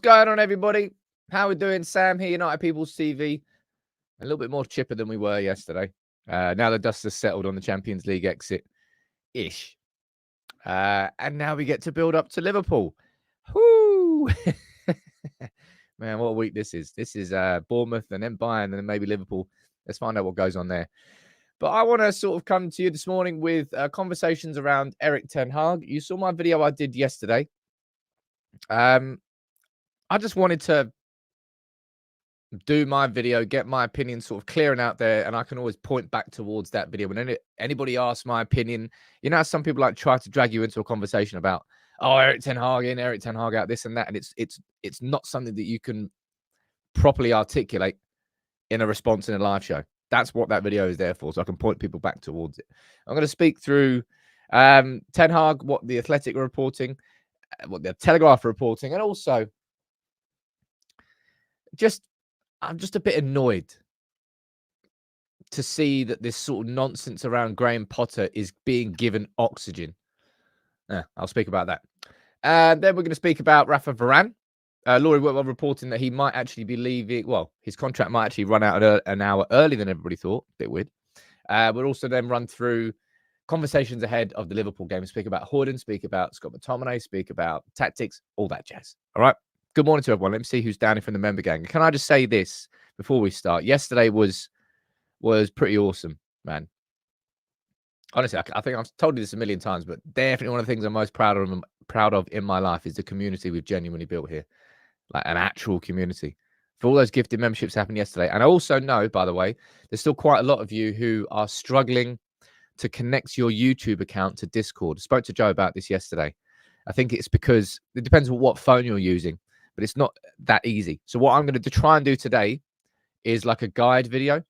going on, everybody? How we doing? Sam here, United People's TV. A little bit more chipper than we were yesterday. Now the dust has settled on the Champions League exit-ish. And now we get to build up to Liverpool. Whoo! Man, what a week this is. This is Bournemouth and then Bayern and then maybe Liverpool. Let's find out what goes on there. But I want to sort of come to you this morning with conversations around Erik Ten Hag. You saw my video I did yesterday. I just wanted to do my video, get my opinion sort of clearing out there, and I can always point back towards that video. When anybody asks my opinion, you know, some people like try to drag you into a conversation about, oh, Erik Ten Hag in, Erik Ten Hag out, this and that, and it's not something that you can properly articulate in a response in a live show. That's what that video is there for, so I can point people back towards it. I'm going to speak through Ten Hag, what the Athletic are reporting, what the Telegraph are reporting, and also I'm just a bit annoyed to see that this sort of nonsense around Graham Potter is being given oxygen. I'll speak about that. Then we're going to speak about Rafa Varane. Laurie Whitwell reporting that he might actually be leaving. Well, his contract might actually run out an hour earlier than everybody thought. Bit weird. We'll also then run through conversations ahead of the Liverpool game. Speak about Horden, speak about Scott McTominay, speak about tactics, all that jazz. All right. Good morning to everyone. Let me see who's down here from the member gang. Can I just say this before we start? Yesterday was pretty awesome, man. Honestly, I think I've told you this a million times, but definitely one of the things I'm most proud of in my life is the community we've genuinely built here, like an actual community. For all those gifted memberships happened yesterday, and I also know, by the way, there's still quite a lot of you who are struggling to connect your YouTube account to Discord. I spoke to Joe about this yesterday. I think it's because it depends on what phone you're using, but it's not that easy. So what I'm going to try and do today is like a guide video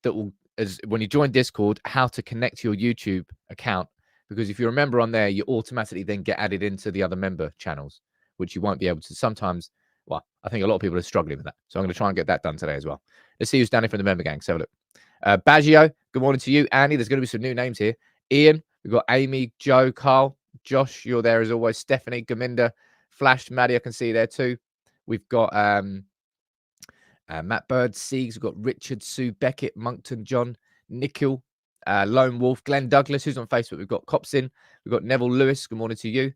that will, as when you join Discord, how to connect your YouTube account. Because if you remember on there, you automatically then get added into the other member channels, which you won't be able to sometimes. Well, I think a lot of people are struggling with that. So I'm going to try and get that done today as well. Let's see who's down here from the member gang. So look. Baggio, good morning to you. Andy, there's going to be some new names here. Ian, we've got Amy, Joe, Carl, Josh, you're there as always. Stephanie, Gaminda, Flash, Maddie, I can see you there too. We've got Matt Bird, Siegs, we've got Richard, Sue, Beckett, Monkton, John, Nikhil, Lone Wolf, Glenn Douglas, who's on Facebook. We've got Copsin, we've got Neville Lewis, good morning to you.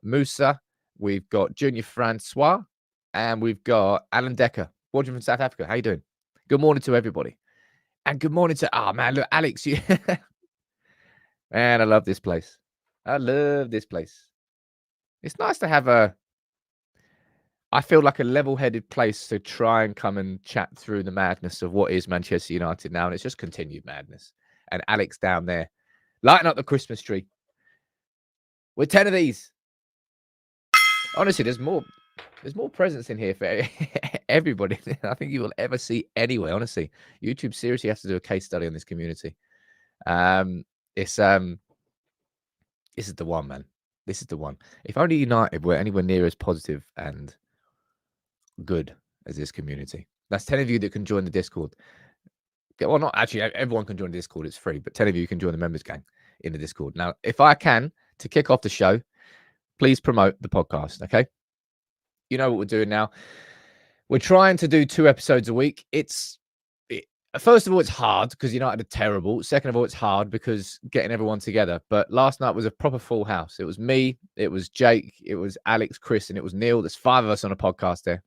Musa, we've got Junior Francois, and we've got Alan Decker, watching from South Africa. How you doing? Good morning to everybody. And good morning to, man, look, Alex, you. Man, I love this place. I love this place. It's nice to have I feel like a level-headed place to try and come and chat through the madness of what is Manchester United now. And it's just continued madness. And Alex down there, lighting up the Christmas tree. With 10 of these. Honestly, there's more presents in here for everybody than I think you will ever see anywhere. Honestly, YouTube seriously has to do a case study on this community. This is the one, man. This is the one. If only United were anywhere near as positive and good as this community. That's 10 of you that can join the Discord. Well, not actually, everyone can join the Discord. It's free, but 10 of you can join the members gang in the Discord. Now, if I can, to kick off the show, please promote the podcast, okay? You know what we're doing now. We're trying to do 2 episodes a week. First of all, it's hard because United are terrible. Second of all, it's hard because getting everyone together. But last night was a proper full house. It was me, it was Jake, it was Alex, Chris, and it was Neil. There's 5 of us on a podcast there,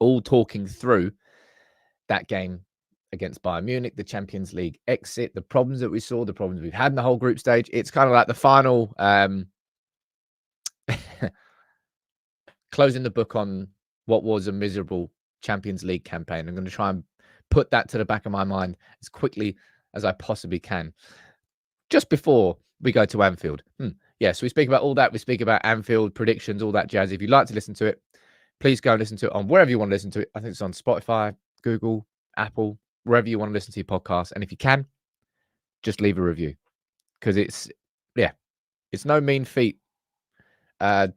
all talking through that game against Bayern Munich, the Champions League exit, the problems that we saw, the problems we've had in the whole group stage. It's kind of like the final closing the book on what was a miserable Champions League campaign. I'm going to try and put that to the back of my mind as quickly as I possibly can, just before we go to Anfield. Yeah, so we speak about all that. We speak about Anfield predictions, all that jazz. If you'd like to listen to it, please go and listen to it on wherever you want to listen to it. I think it's on Spotify, Google, Apple, wherever you want to listen to your podcast. And if you can, just leave a review, because it's no mean feat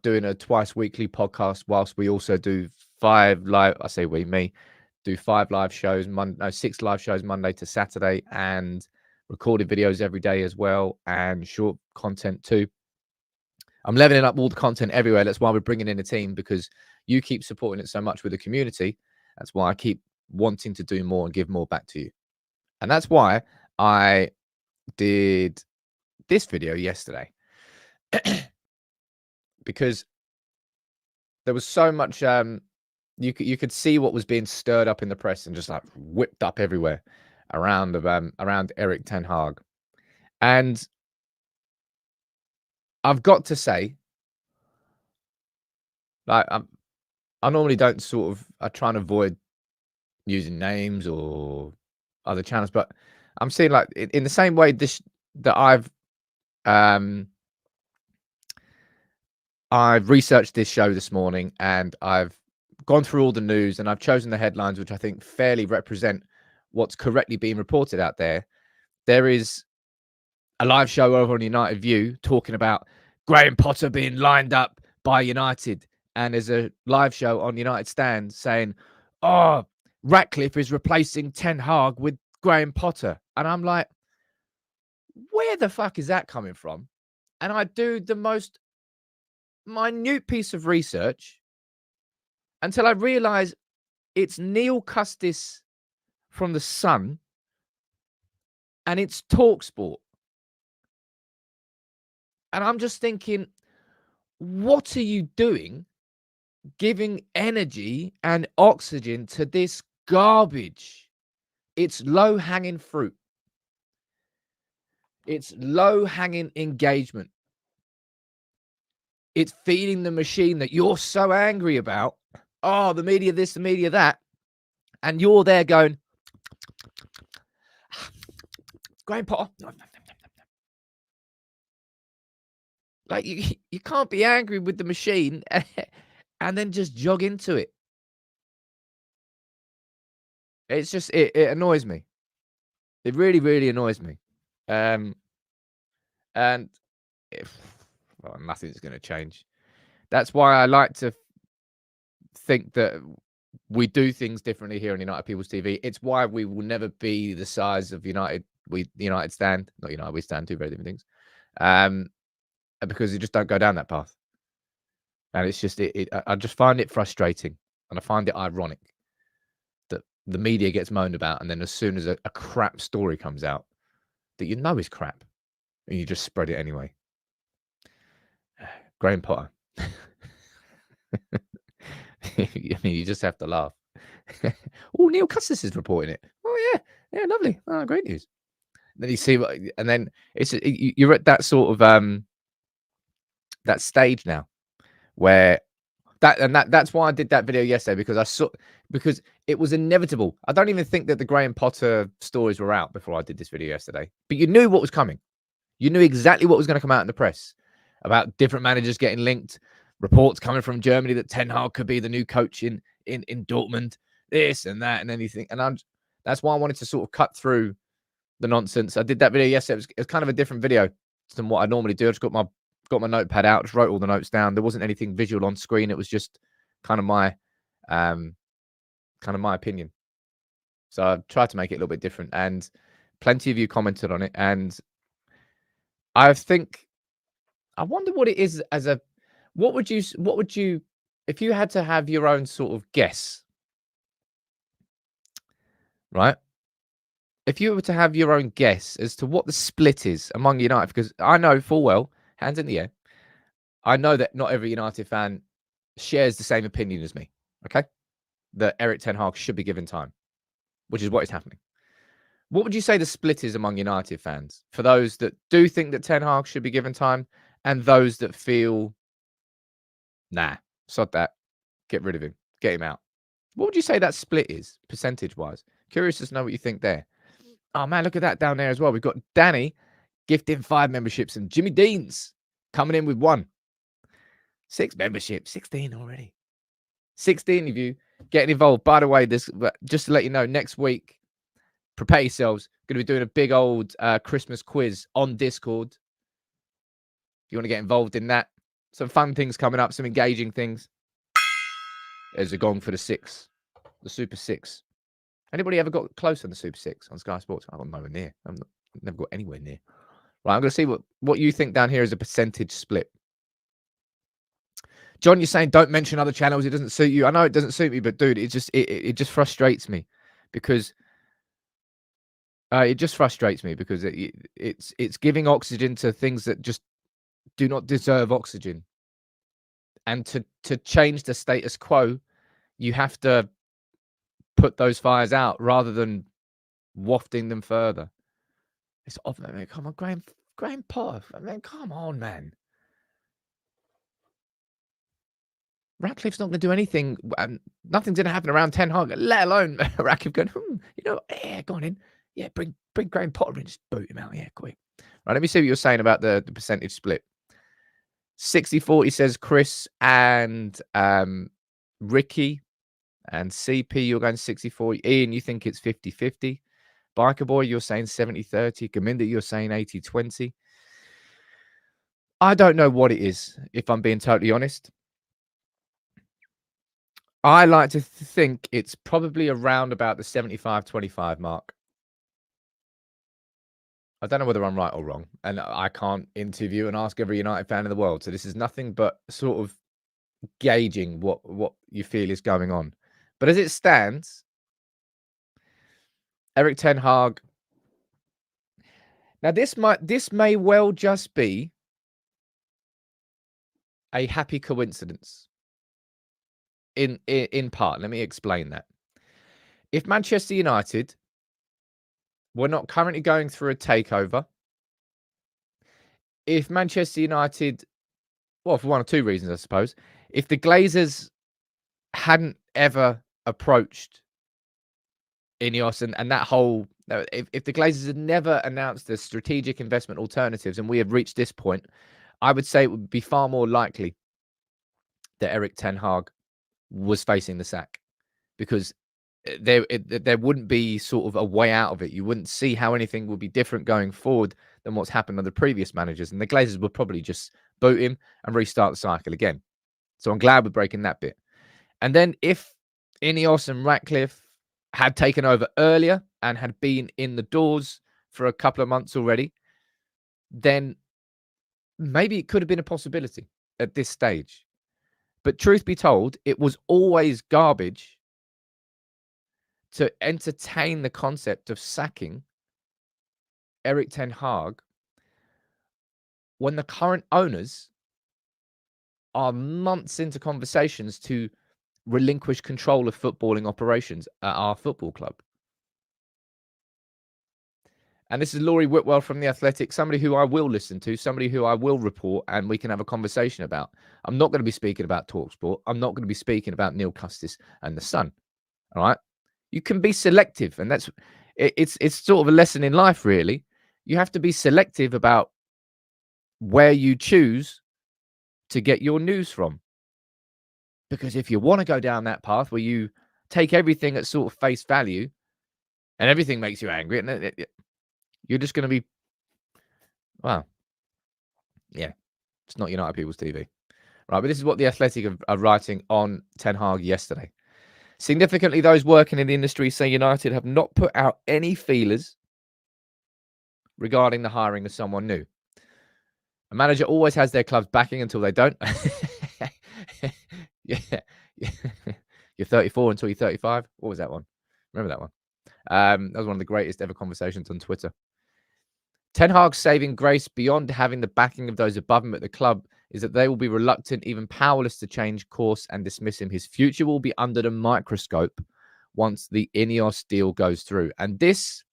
doing a twice weekly podcast whilst we also do 5 live. I say we, me. Do 5 live shows, 6 live shows Monday to Saturday, and recorded videos every day as well, and short content too. I'm leveling up all the content everywhere. That's why we're bringing in a team, because you keep supporting it so much with the community. That's why I keep wanting to do more and give more back to you. And that's why I did this video yesterday, because there was so much you could see what was being stirred up in the press and just like whipped up everywhere around Erik Ten Hag. And I've got to say, like, I normally don't I try and avoid using names or other channels, but I'm seeing, like, in the same way that I've researched this show this morning, and I've gone through all the news, and I've chosen the headlines which I think fairly represent what's correctly being reported out there. There is a live show over on United View talking about Graham Potter being lined up by United, and there's a live show on United Stand saying, "Oh, Ratcliffe is replacing Ten Hag with Graham Potter," and I'm like, where the fuck is that coming from? And I do the most minute piece of research until I realize it's Neil Custis from The Sun and it's TalkSport. And I'm just thinking, what are you doing giving energy and oxygen to this garbage? It's low-hanging fruit. It's low-hanging engagement. It's feeding the machine that you're so angry about. Oh, the media this, the media that. And you're there going, Graham Potter. Like, you can't be angry with the machine and then just jog into it. It's just, it annoys me. It really, really annoys me. And well, nothing's going to change. That's why I like to think that we do things differently here on United People's TV. It's why we will never be the size of United. United Stand, not United, we stand, two very different things. Because you just don't go down that path. And it's just, I just find it frustrating, and I find it ironic that the media gets moaned about, and then as soon as a crap story comes out that you know is crap, and you just spread it anyway. Graham Potter. I mean, you just have to laugh. Oh, Neil Custis is reporting it. Oh yeah, lovely. Oh, great news. And then you see what, and then you're at that sort of that stage now where that's why I did that video yesterday, because it was inevitable. I don't even think that the Graham Potter stories were out before I did this video yesterday, but you knew what was coming. You knew exactly what was going to come out in the press about different managers getting linked, reports coming from Germany that Ten Hag could be the new coach in Dortmund, this and that and anything. And that's why I wanted to sort of cut through the nonsense. I did that video yesterday. It was kind of a different video than what I normally do. I just got my notepad out, just wrote all the notes down. There wasn't anything visual on screen. It was just kind of my opinion. So I tried to make it a little bit different, and plenty of you commented on it. And I wonder what it is what would you, if you had to have your own sort of guess, right? If you were to have your own guess as to what the split is among United, because I know full well, hands in the air, I know that not every United fan shares the same opinion as me, okay? That Erik Ten Hag should be given time, which is what is happening. What would you say the split is among United fans for those that do think that Ten Hag should be given time and those that feel, nah, sod that, get rid of him, get him out? What would you say that split is, percentage-wise? Curious to know what you think there. Oh, man, look at that down there as well. We've got Danny gifting 5 memberships and Jimmy Deans coming in with 1. 6 memberships, 16 already. 16 of you getting involved. By the way, just to let you know, next week, prepare yourselves. Going to be doing a big old Christmas quiz on Discord. If you want to get involved in that, some fun things coming up, some engaging things. There's a gong for the 6, the Super 6. Anybody ever got close on the Super 6 on Sky Sports? I got nowhere near. I've never got anywhere near. Right, I'm going to see what you think down here is a percentage split. John, you're saying don't mention other channels. It doesn't suit you. I know it doesn't suit me, but dude, it just frustrates me because it's giving oxygen to things that just do not deserve oxygen. And to change the status quo, you have to put those fires out rather than wafting them further. It's off, man. Come on, Graham Potter. Man, come on, man. Ratcliffe's not going to do anything. Nothing's going to happen around Ten Hag, let alone Ratcliffe going, yeah, go on in. Yeah, bring Graham Potter in, just boot him out. Yeah, quick. Right, let me see what you're saying about the percentage split. 60-40 says Chris and Ricky, and CP, you're going 60-40. Ian, you think it's 50-50. Biker Boy, you're saying 70-30. Gaminda, you're saying 80-20. I don't know what it is, if I'm being totally honest. I like to think it's probably around about the 75-25 mark. I don't know whether I'm right or wrong, and I can't interview and ask every United fan in the world. So this is nothing but sort of gauging what you feel is going on. But as it stands, Erik Ten Hag. Now this may well just be a happy coincidence. In part, let me explain that. If Manchester United were not currently going through a takeover, if Manchester United, well, for one or two reasons, I suppose, if the Glazers hadn't ever approached INEOS and that whole, if the Glazers had never announced the strategic investment alternatives and we had reached this point, I would say it would be far more likely that Erik Ten Hag was facing the sack, because there wouldn't be sort of a way out of it. You wouldn't see how anything would be different going forward than what's happened under previous managers, and the Glazers would probably just boot him and restart the cycle again. So I'm glad we're breaking that bit. And then if INEOS and Ratcliffe had taken over earlier and had been in the doors for a couple of months already, then maybe it could have been a possibility at this stage. But truth be told, it was always garbage to entertain the concept of sacking Erik Ten Hag when the current owners are months into conversations to relinquish control of footballing operations at our football club. And this is Laurie Whitwell from The Athletic, somebody who I will listen to, somebody who I will report, and we can have a conversation about. I'm not going to be speaking about TalkSport. I'm not going to be speaking about Neil Custis and The Sun. All right? You can be selective, and it's sort of a lesson in life, really. You have to be selective about where you choose to get your news from. Because if you want to go down that path where you take everything at sort of face value and everything makes you angry, and you're just going to be, well, yeah, it's not United People's TV. Right, but this is what The Athletic are writing on Ten Hag yesterday. Significantly, those working in the industry say United have not put out any feelers regarding the hiring of someone new. A manager always has their club's backing until they don't. Yeah. You're 34 until you're 35. What was that one? Remember that one? That was one of the greatest ever conversations on Twitter. Ten Hag's saving grace beyond having the backing of those above him at the club is that they will be reluctant, even powerless, to change course and dismiss him. His future will be under the microscope once the INEOS deal goes through. And this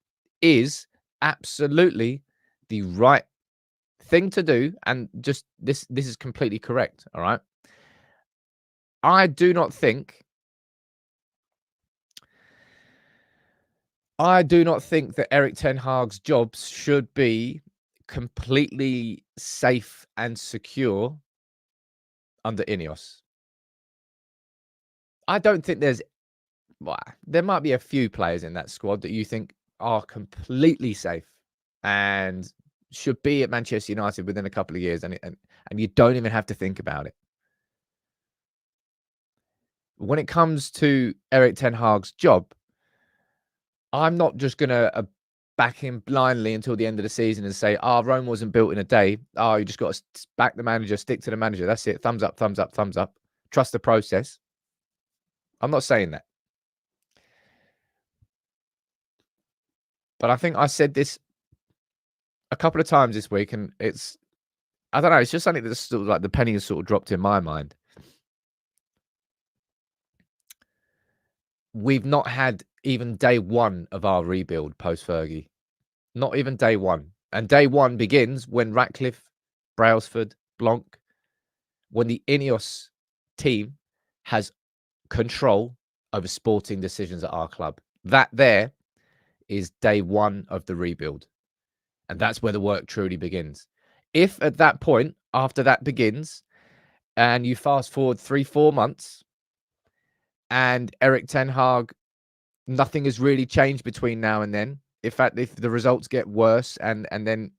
is absolutely the right thing to do. And just this is completely correct. All right. I do not think that Erik Ten Hag's jobs should be completely safe and secure under INEOS. I don't think there might be a few players in that squad that you think are completely safe and should be at Manchester United within a couple of years, and you don't even have to think about it. When it comes to Erik Ten Hag's job, I'm not just going to back him blindly until the end of the season and say, "Oh, Rome wasn't built in a day. Oh, you just got to back the manager, stick to the manager. That's it. Thumbs up, thumbs up, thumbs up. Trust the process." I'm not saying that. But I think I said this a couple of times this week, and I don't know, it's just something that's sort of like the penny has sort of dropped in my mind. We've not had even day one of our rebuild post-Fergie. Not even day one. And day one begins when Ratcliffe, Brailsford, Blanc, when the INEOS team has control over sporting decisions at our club. That there is day one of the rebuild. And that's where the work truly begins. If at that point, after that begins, and you fast forward 3-4 months, and Erik Ten Hag, nothing has really changed between now and then. In fact, if the results get worse and then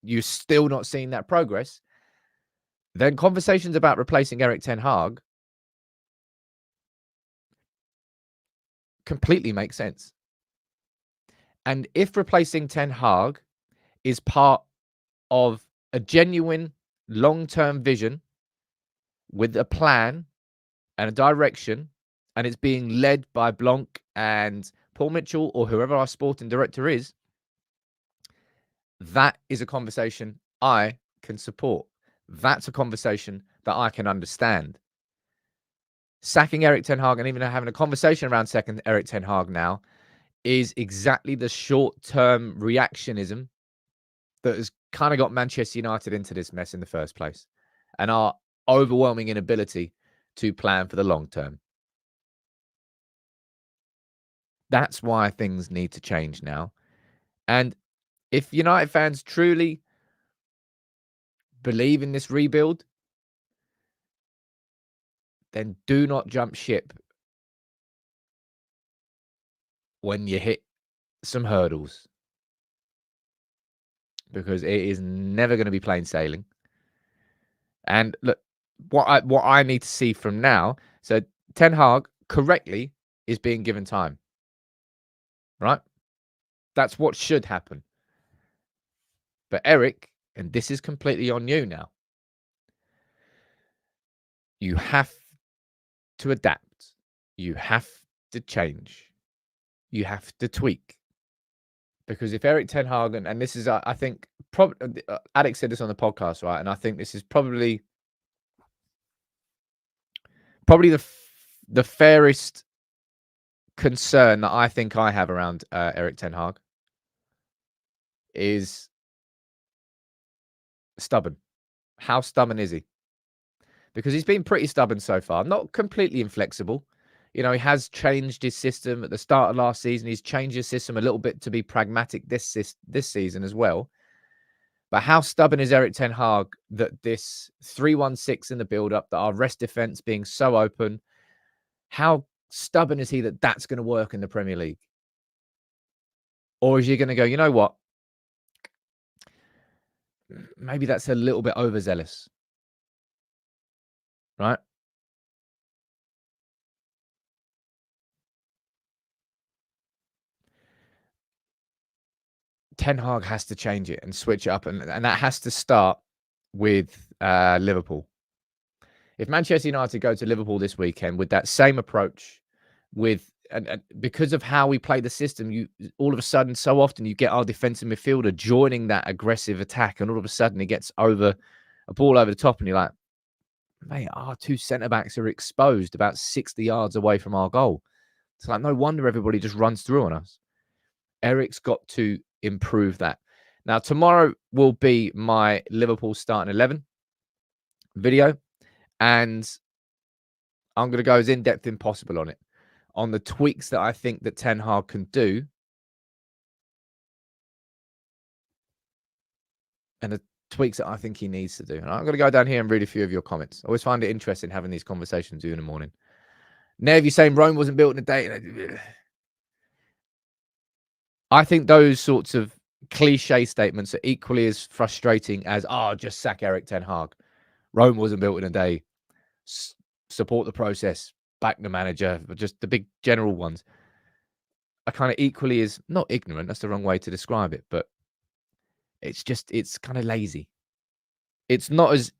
you're still not seeing that progress, then conversations about replacing Erik Ten Hag completely make sense. And if replacing Ten Hag is part of a genuine long-term vision with a plan and a direction, and it's being led by Blanc and Paul Mitchell or whoever our sporting director is, that is a conversation I can support. That's a conversation that I can understand. Sacking Erik Ten Hag and even having a conversation around second Erik Ten Hag now is exactly the short-term reactionism that has kind of got Manchester United into this mess in the first place, and our overwhelming inability to plan for the long term. That's why things need to change now. And if United fans truly believe in this rebuild, then do not jump ship when you hit some hurdles, because it is never going to be plain sailing. And look, what I need to see from now, so Ten Hag correctly is being given time, right? That's what should happen. But Erik, and this is completely on you now, you have to adapt. You have to change. You have to tweak. Because if Erik Ten Hag, and this is, I think, probably, Alex said this on the podcast, right? And I think this is probably the fairest concern that I think I have around Erik Ten Hag is stubborn. How stubborn is he? Because he's been pretty stubborn so far. Not completely inflexible. You know, he has changed his system at the start of last season. He's changed his system a little bit to be pragmatic this season as well. But how stubborn is Erik Ten Hag that this 3-1-6 in the build-up, that our rest defence being so open, how stubborn is he that that's going to work in the Premier League? Or is he going to go, you know what? Maybe that's a little bit overzealous, right? Ten Hag has to change it and switch it up, and that has to start with Liverpool. If Manchester United go to Liverpool this weekend with that same approach, with and because of how we play the system, you all of a sudden, so often you get our defensive midfielder joining that aggressive attack, and all of a sudden it gets a ball over the top, and you're like, mate, our two centre backs are exposed about 60 yards away from our goal. It's like, no wonder everybody just runs through on us. Erik's got to improve that. Now, tomorrow will be my Liverpool starting 11 video, and I'm going to go as in-depth as possible on it, on the tweaks that I think that Ten Hag can do, and the tweaks that I think he needs to do. And I'm going to go down here and read a few of your comments. I always find it interesting having these conversations with you in the morning. Nev, you're saying Rome wasn't built in a day. I think those sorts of cliche statements are equally as frustrating as, just sack Erik Ten Hag. Rome wasn't built in a day. Support the process. Back the manager. Just the big general ones. are kind of equally as not ignorant. That's the wrong way to describe it, but it's kind of lazy. It's not as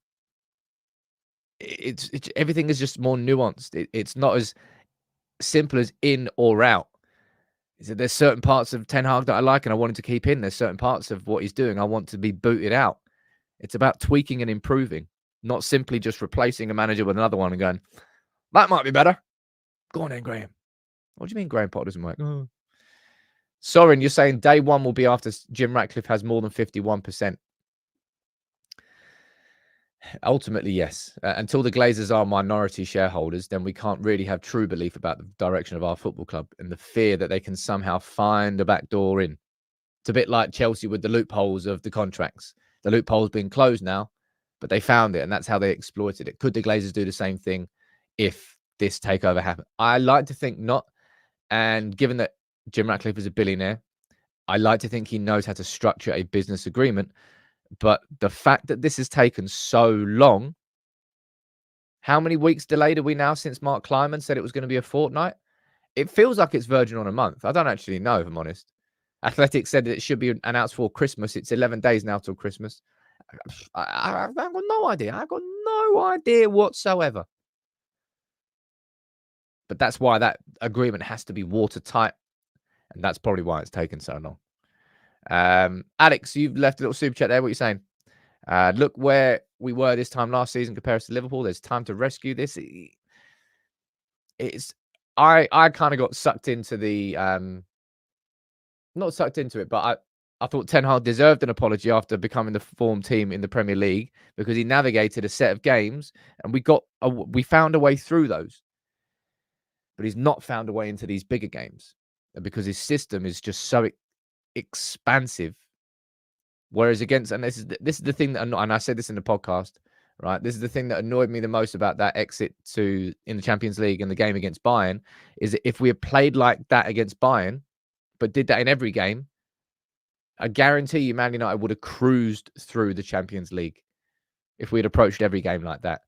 it's everything is just more nuanced. It's not as simple as in or out. There's certain parts of Ten Hag that I like and I want him to keep in. There's certain parts of what he's doing I want to be booted out. It's about tweaking and improving, not simply just replacing a manager with another one and going, that might be better. Go on then, Graham. What do you mean Graham Potter doesn't work? Oh. Soren, you're saying day one will be after Jim Ratcliffe has more than 51%. Ultimately, yes. Until the Glazers are minority shareholders, then we can't really have true belief about the direction of our football club and the fear that they can somehow find a back door in. It's a bit like Chelsea with the loopholes of the contracts. The loophole's been closed now, but they found it, and that's how they exploited it. Could the Glazers do the same thing if this takeover happened? I like to think not. And given that Jim Ratcliffe is a billionaire, I like to think he knows how to structure a business agreement. But the fact that this has taken so long, how many weeks delayed are we now since Mark Kleiman said it was going to be a fortnight? It feels like it's verging on a month. I don't actually know, if I'm honest. Athletic said that it should be announced for Christmas. It's 11 days now till Christmas. I've got no idea. I've got no idea whatsoever. But that's why that agreement has to be watertight. And that's probably why it's taken so long. Alex, you've left a little super chat there. What are you saying? Look where we were this time last season compared to Liverpool. There's time to rescue this. I kind of got sucked into the not sucked into it, but I thought Ten Hag deserved an apology after becoming the form team in the Premier League because he navigated a set of games and we found a way through those. But he's not found a way into these bigger games because his system is just so expansive. Whereas and this is the thing that, and I said this in the podcast, right? This is the thing that annoyed me the most about that exit in the Champions League and the game against Bayern, is that if we had played like that against Bayern, but did that in every game, I guarantee you Man United would have cruised through the Champions League if we had approached every game like that.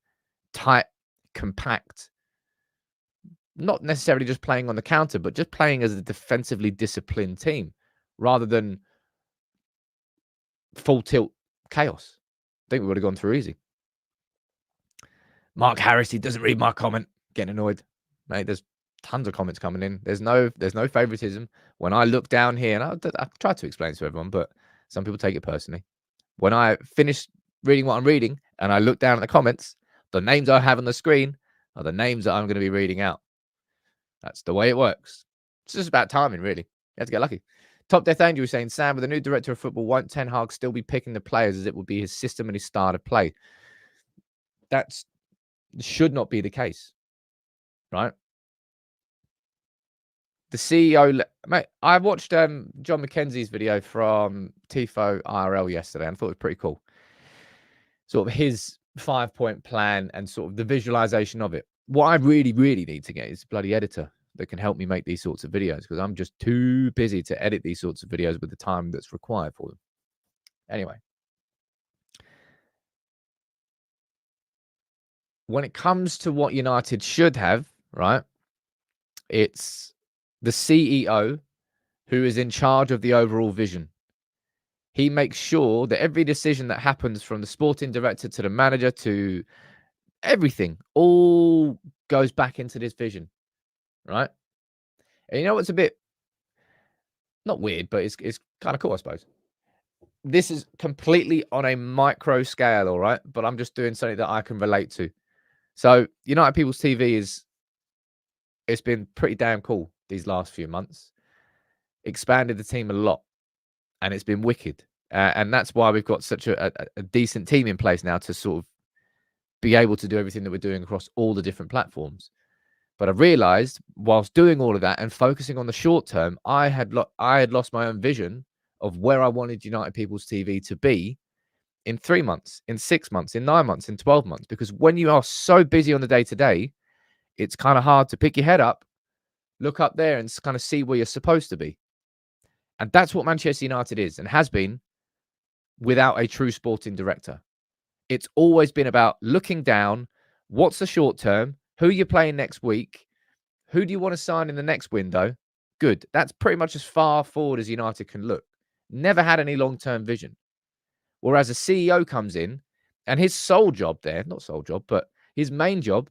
Tight, compact, not necessarily just playing on the counter, but just playing as a defensively disciplined team rather than full tilt chaos. I think we would have gone through easy. Mark Harris, he doesn't read my comment. Getting annoyed. Mate, there's tons of comments coming in. There's no favoritism. When I look down here, and I try to explain to everyone, but some people take it personally. When I finish reading what I'm reading and I look down at the comments, the names I have on the screen are the names that I'm going to be reading out. That's the way it works. It's just about timing, really. You have to get lucky. Top Death Angel is saying, Sam, with the new director of football, won't Ten Hag still be picking the players as it would be his system and his style of play? That should not be the case, right? The CEO, mate, I watched John McKenzie's video from Tifo IRL yesterday and I thought it was pretty cool. Sort of his 5-point plan and sort of the visualization of it. What I really, really need to get is a bloody editor that can help me make these sorts of videos because I'm just too busy to edit these sorts of videos with the time that's required for them. Anyway, when it comes to what United should have, right, it's the CEO who is in charge of the overall vision. He makes sure that every decision that happens from the sporting director to the manager to everything all goes back into this vision, right? And you know what's a bit not weird, but it's kind of cool, I suppose. This is completely on a micro scale, all right? But I'm just doing something that I can relate to. So United People's TV it's been pretty damn cool these last few months. Expanded the team a lot, and it's been wicked. And that's why we've got such a decent team in place now to sort of be able to do everything that we're doing across all the different platforms. But I realized whilst doing all of that and focusing on the short term, I had lost my own vision of where I wanted United People's TV to be in 3 months, in 6 months, in 9 months, in 12 months. Because when you are so busy on the day-to-day, it's kind of hard to pick your head up, look up there and kind of see where you're supposed to be. And that's what Manchester United is and has been without a true sporting director. It's always been about looking down, what's the short term, who you're playing next week, who do you want to sign in the next window, good. That's pretty much as far forward as United can look. Never had any long-term vision. Whereas a CEO comes in and his sole job there, not sole job, but his main job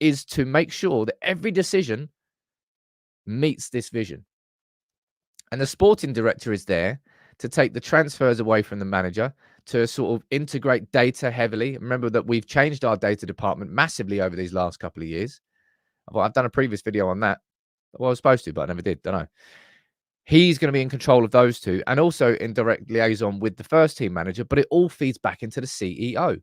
is to make sure that every decision meets this vision. And the sporting director is there to take the transfers away from the manager, to sort of integrate data heavily. Remember that we've changed our data department massively over these last couple of years. Well, I've done a previous video on that. Well, I was supposed to, but I never did. Don't know. He's going to be in control of those two and also in direct liaison with the first team manager, but it all feeds back into the CEO,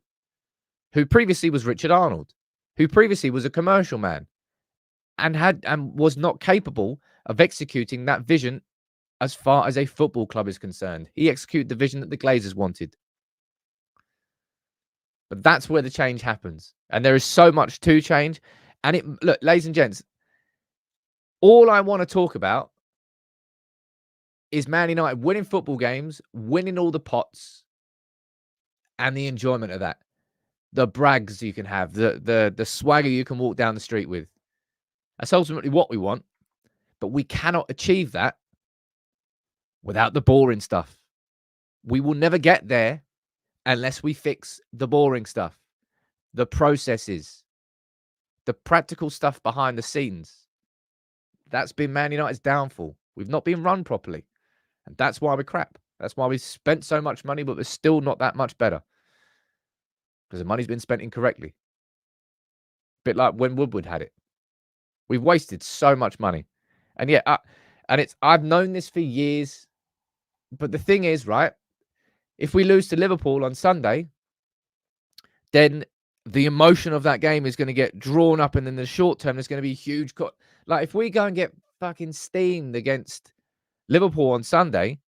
who previously was Richard Arnold, who previously was a commercial man and was not capable of executing that vision as far as a football club is concerned. He executed the vision that the Glazers wanted. But that's where the change happens. And there is so much to change. And look, ladies and gents, all I want to talk about is Man United winning football games, winning all the pots, and the enjoyment of that. The brags you can have, the swagger you can walk down the street with. That's ultimately what we want. But we cannot achieve that without the boring stuff. We will never get there unless we fix the boring stuff, the processes, the practical stuff behind the scenes. That's been Man United's downfall. We've not been run properly. And that's why we're crap. That's why we spent so much money, but we're still not that much better. Because the money's been spent incorrectly. A bit like when Woodward had it. We've wasted so much money. And yet, I've known this for years. But the thing is, right, if we lose to Liverpool on Sunday, then the emotion of that game is going to get drawn up. And in the short term, there's going to be huge. Like, if we go and get fucking steamed against Liverpool on Sunday,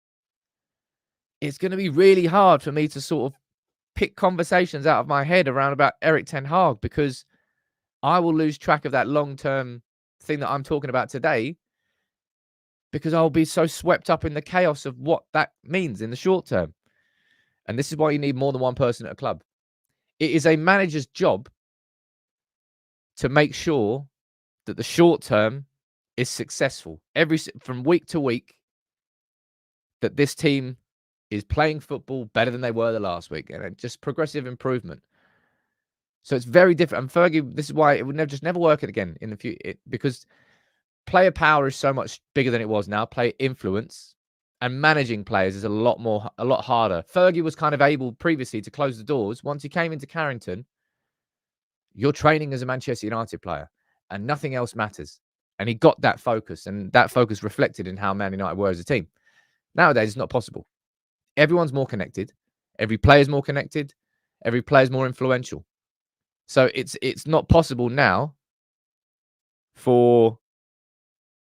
it's going to be really hard for me to sort of pick conversations out of my head around about Erik Ten Hag, because I will lose track of that long-term thing that I'm talking about today, because I'll be so swept up in the chaos of what that means in the short term. And this is why you need more than one person at a club. It is a manager's job to make sure that the short term is successful from week to week, that this team is playing football better than they were the last week, and just progressive improvement. So it's very different. And Fergie, this is why it would never work again in the future, because player power is so much bigger than it was now. Player influence and managing players is a lot harder. Fergie was kind of able previously to close the doors. Once he came into Carrington, you're training as a Manchester United player and nothing else matters. And he got that focus, and that focus reflected in how Man United were as a team. Nowadays, it's not possible. Everyone's more connected. Every player's more connected. Every player's more influential. So it's not possible now for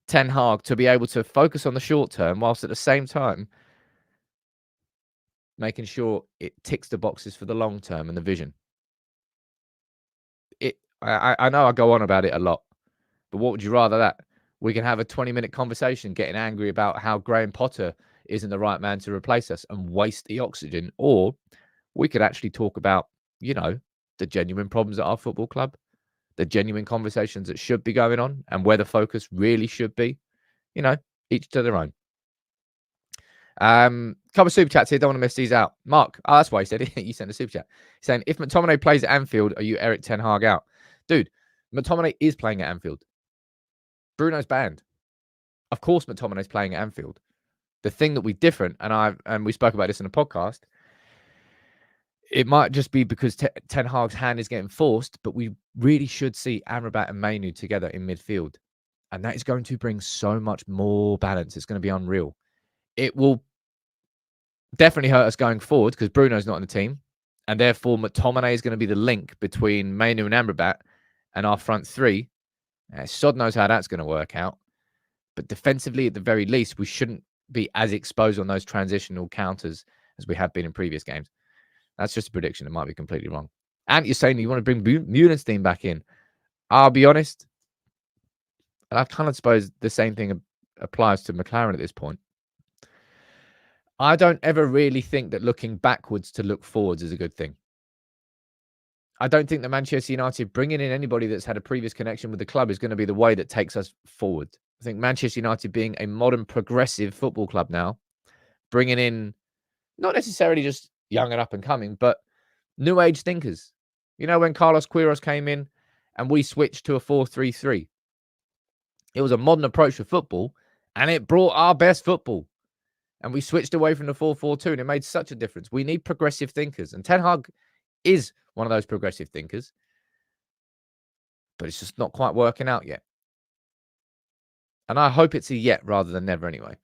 Ten Hag to be able to focus on the short term whilst at the same time making sure it ticks the boxes for the long term and the vision. I know I go on about it a lot, but what would you rather that? We can have a 20-minute conversation getting angry about how Graham Potter isn't the right man to replace us and waste the oxygen, or we could actually talk about, the genuine problems at our football club, the genuine conversations that should be going on, and where the focus really should be. Each to their own. Couple of super chats here. Don't want to miss these out. Mark, that's why he said it. You sent a super chat. He's saying, if McTominay plays at Anfield, are you Erik Ten Hag out? Dude, McTominay is playing at Anfield. Bruno's banned. Of course, McTominay's playing at Anfield. The thing that we different, and we spoke about this in a podcast, it might just be because Ten Hag's hand is getting forced, but we really should see Amrabat and Mainu together in midfield. And that is going to bring so much more balance. It's going to be unreal. It will definitely hurt us going forward because Bruno's not on the team. And therefore, McTominay is going to be the link between Mainu and Amrabat and our front three. Sod knows how that's going to work out. But defensively, at the very least, we shouldn't be as exposed on those transitional counters as we have been in previous games. That's just a prediction. It might be completely wrong. And you're saying you want to bring Mulenstein back in. I'll be honest. And I kind of suppose the same thing applies to McLaren at this point. I don't ever really think that looking backwards to look forwards is a good thing. I don't think that Manchester United bringing in anybody that's had a previous connection with the club is going to be the way that takes us forward. I think Manchester United being a modern progressive football club now, bringing in not necessarily just young and up and coming, but new age thinkers. You know, when Carlos Queiroz came in and we switched to a 4-3-3, it was a modern approach to football and it brought our best football. And we switched away from the 4-4-2 and it made such a difference. We need progressive thinkers. And Ten Hag is one of those progressive thinkers. But it's just not quite working out yet. And I hope it's a yet rather than never anyway.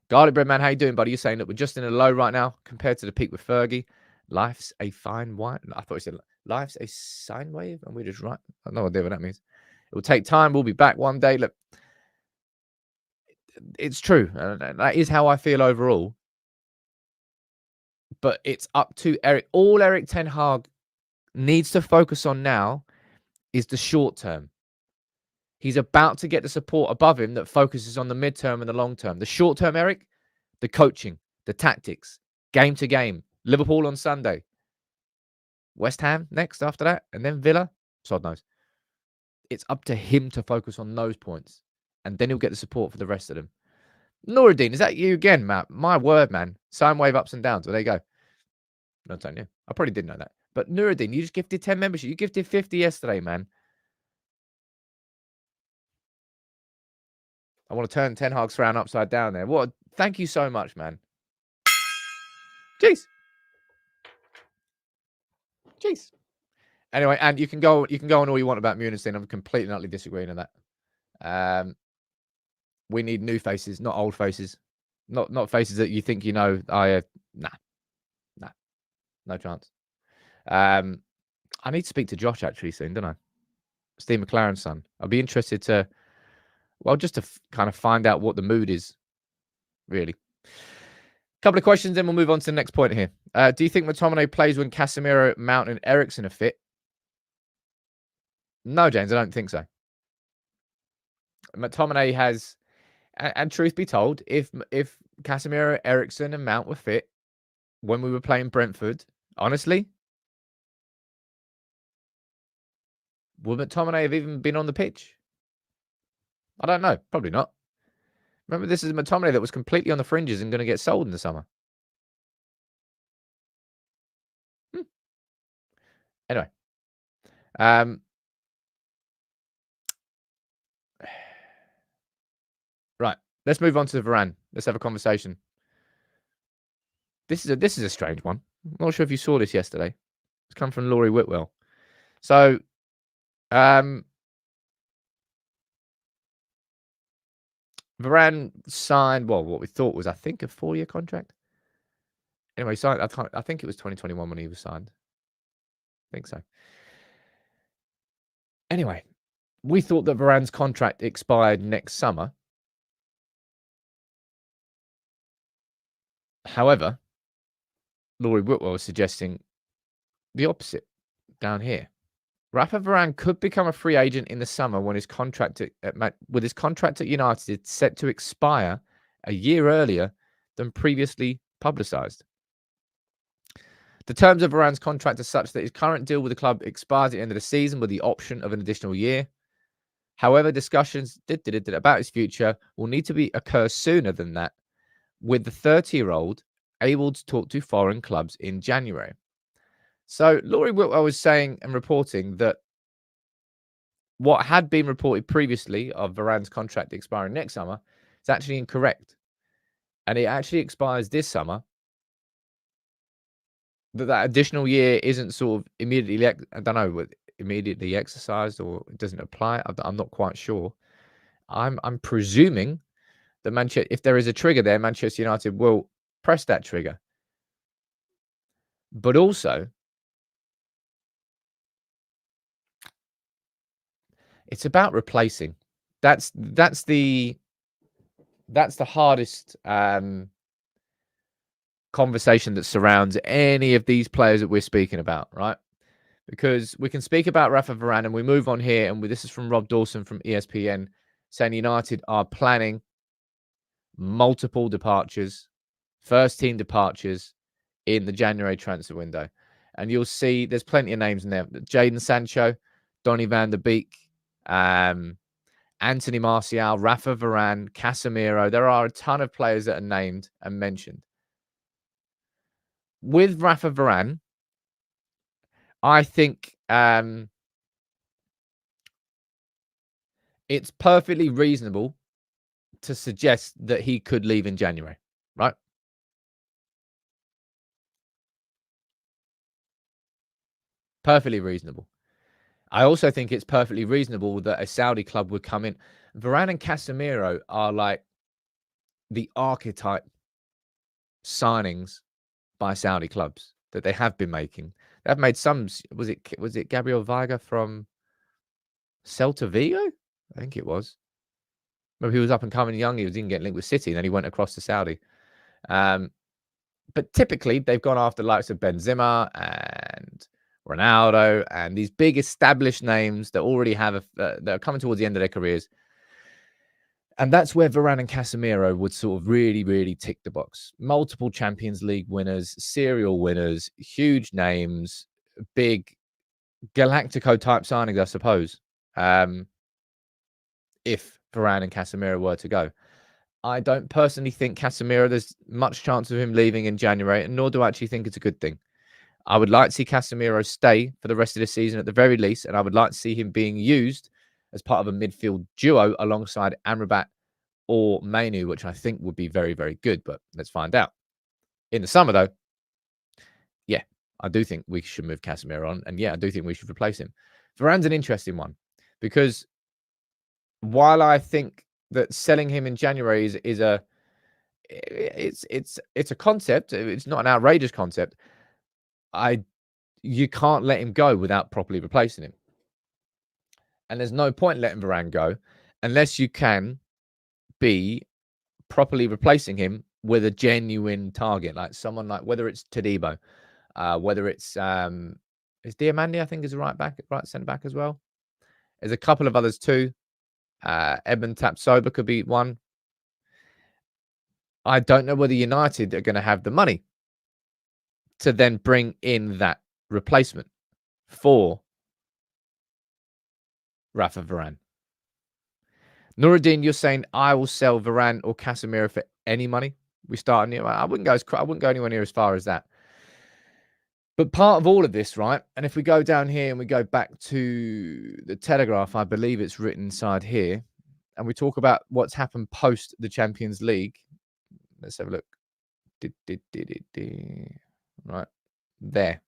Garlic Bread Man, how you doing, buddy? You're saying that we're just in a low right now compared to the peak with Fergie. Life's a fine wine. I thought you said life's a sine wave. And we're just right. I have no idea what that means. It will take time. We'll be back one day. Look, it's true. And that is how I feel overall. But it's up to Erik. All Erik Ten Hag needs to focus on now is the short term. He's about to get the support above him that focuses on the midterm and the long term. The short term, Erik, the coaching, the tactics, game to game. Liverpool on Sunday. West Ham next after that. And then Villa. Sod knows. It's up to him to focus on those points. And then he'll get the support for the rest of them. Noureddin, is that you again, Matt? My word, man. Sine wave ups and downs. Well, there you go. No, telling you. I probably didn't know that. But Noureddin, you just gifted 10 membership. You gifted 50 yesterday, man. I want to turn Ten Hag's frown upside down there. What? Thank you so much, man. Jeez. Anyway, and you can go on all you want about Munich. I'm completely and utterly disagreeing on that. We need new faces, not old faces. Not faces that you think you know. Nah. No chance. I need to speak to Josh actually soon, don't I? Steve McLaren's son. I'll be interested to, well, just to kind of find out what the mood is, really. Couple of questions, then we'll move on to the next point here. Do you think McTominay plays when Casemiro, Mount, and Eriksen are fit? No, James, I don't think so. McTominay has, and truth be told, if Casemiro, Eriksen, and Mount were fit when we were playing Brentford, honestly, would McTominay have even been on the pitch? I don't know. Probably not. Remember, this is a McTominay that was completely on the fringes and going to get sold in the summer. Anyway. Right. Let's move on to Varane. Let's have a conversation. This is a strange one. I'm not sure if you saw this yesterday. It's come from Laurie Whitwell. So, Varane signed, well, what we thought was, I think, a 4-year contract. Anyway, signed. I think it was 2021 when he was signed. I think so. Anyway, we thought that Varane's contract expired next summer. However, Laurie Whitwell was suggesting the opposite down here. Rafa Varane could become a free agent in the summer when his contract with his contract at United set to expire a year earlier than previously publicised. The terms of Varane's contract are such that his current deal with the club expires at the end of the season with the option of an additional year. However, discussions about his future will need to occur sooner than that, with the 30-year-old able to talk to foreign clubs in January. So Laurie Whitwell was saying and reporting that what had been reported previously of Varane's contract expiring next summer is actually incorrect. And it actually expires this summer. That additional year isn't sort of immediately, I don't know, immediately exercised or it doesn't apply. I'm not quite sure. I'm presuming that if there is a trigger there, Manchester United will press that trigger. But also, it's about replacing. That's the hardest conversation that surrounds any of these players that we're speaking about, right? Because we can speak about Rafa Varane and we move on here, and this is from Rob Dawson from ESPN saying United are planning multiple departures, first team departures in the January transfer window. And you'll see there's plenty of names in there. Jadon Sancho, Donny van der Beek, Anthony Martial, Rafa Varane, Casemiro. There are a ton of players that are named and mentioned. With Rafa Varane, I think it's perfectly reasonable to suggest that he could leave in January, right? Perfectly reasonable. I also think it's perfectly reasonable that a Saudi club would come in. Varane and Casemiro are like the archetype signings by Saudi clubs that they have been making. They've made some. Was it Gabriel Veiga from Celta Vigo? I think it was. Remember, he was up and coming young. He didn't get linked with City, and then he went across to Saudi. But typically, they've gone after the likes of Benzema and Ronaldo and these big established names that already have that are coming towards the end of their careers. And that's where Varane and Casemiro would sort of really, really tick the box. Multiple Champions League winners, serial winners, huge names, big Galactico type signings, I suppose. If Varane and Casemiro were to go. I don't personally think Casemiro, there's much chance of him leaving in January, and nor do I actually think it's a good thing. I would like to see Casemiro stay for the rest of the season at the very least, and I would like to see him being used as part of a midfield duo alongside Amrabat or Mainu, which I think would be very, very good, but let's find out. In the summer, though, yeah, I do think we should move Casemiro on, and yeah, I do think we should replace him. Varane's an interesting one, because while I think that selling him in January is a concept, it's not an outrageous concept. You can't let him go without properly replacing him. And there's no point letting Varane go unless you can be properly replacing him with a genuine target, like someone like, whether it's Todibo, whether it's is Diamandi, I think, is a right centre back as well. There's a couple of others too. Edmund Tapsoba could be one. I don't know whether United are going to have the money to then bring in that replacement for Rafa Varane. Nuruddin, you're saying I will sell Varane or Casemiro for any money. We start near. I wouldn't go anywhere near as far as that. But part of all of this, right? And if we go down here and we go back to the Telegraph, I believe it's written inside here, and we talk about what's happened post the Champions League. Let's have a look. Right there.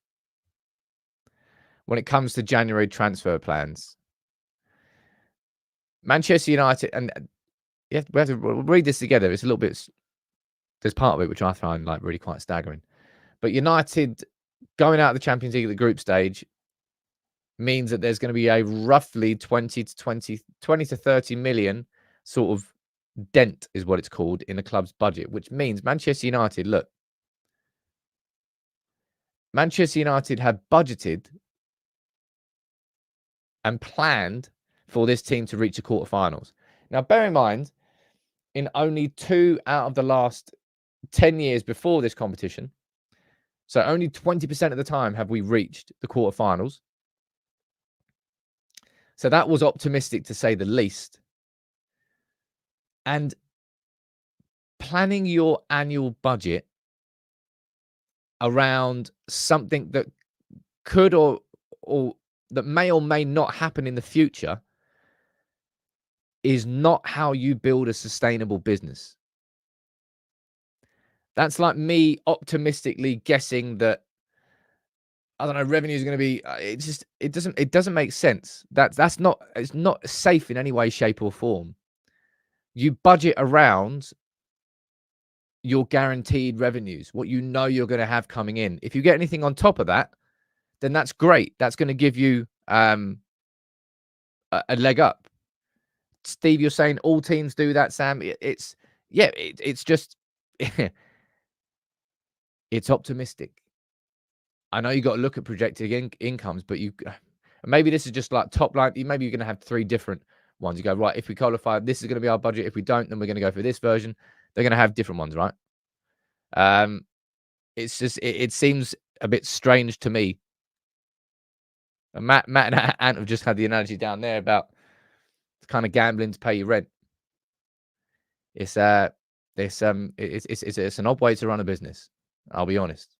When it comes to January transfer plans, Manchester United, and yeah, we have to read this together. It's a little bit. There's part of it which I find like really quite staggering. But United going out of the Champions League at the group stage means that there's going to be a roughly 20 to 30 million sort of dent, is what it's called, in the club's budget, which means Manchester United, look, Manchester United have budgeted and planned for this team to reach the quarterfinals. Now, bear in mind, in only 2 out of the last 10 years before this competition, so only 20% of the time have we reached the quarterfinals. So that was optimistic, to say the least. And planning your annual budget around something that could or that may or may not happen in the future is not how you build a sustainable business. That's like me optimistically guessing that, I don't know, revenue is going to be. It doesn't make sense. It's not safe in any way, shape, or form. You budget around your guaranteed revenues, what you know you're going to have coming in. If you get anything on top of that, then that's great. That's going to give you a leg up. Steve, you're saying all teams do that, Sam. It's just it's optimistic. I know you got to look at projected incomes, but maybe this is just like top line. Maybe you're going to have 3 different ones. You go, right, if we qualify, this is going to be our budget. If we don't, then we're going to go for this version. They're going to have different ones, right? It's just it seems a bit strange to me. Matt and Ant have just had the analogy down there about kind of gambling to pay your rent. It's an odd way to run a business. I'll be honest.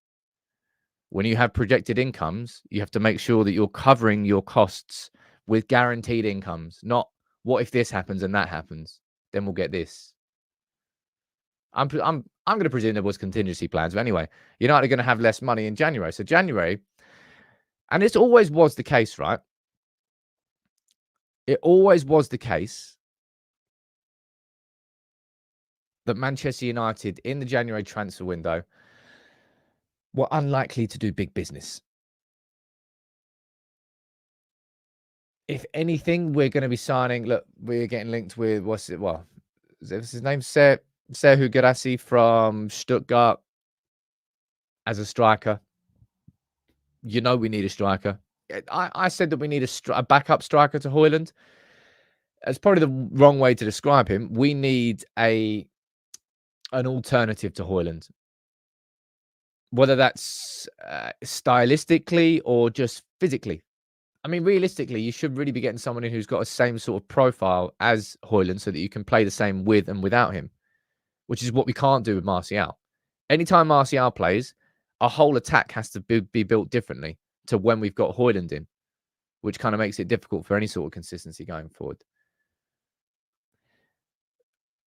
When you have projected incomes, you have to make sure that you're covering your costs with guaranteed incomes, not what if this happens and that happens, then we'll get this. I'm going to presume there was contingency plans, but anyway, United are going to have less money in January. So January, and this always was the case, right? It always was the case that Manchester United in the January transfer window were unlikely to do big business. If anything, we're going to be signing. Look, we're getting linked with what's his name? Serhu Guirassy from Stuttgart as a striker. We need a striker. I said that we need a backup striker to Højlund. It's probably the wrong way to describe him. We need an alternative to Højlund. Whether that's stylistically or just physically. I mean, realistically, you should really be getting someone in who's got the same sort of profile as Højlund so that you can play the same with and without him, which is what we can't do with Martial. Anytime Martial plays, our whole attack has to be built differently to when we've got Højlund in, which kind of makes it difficult for any sort of consistency going forward.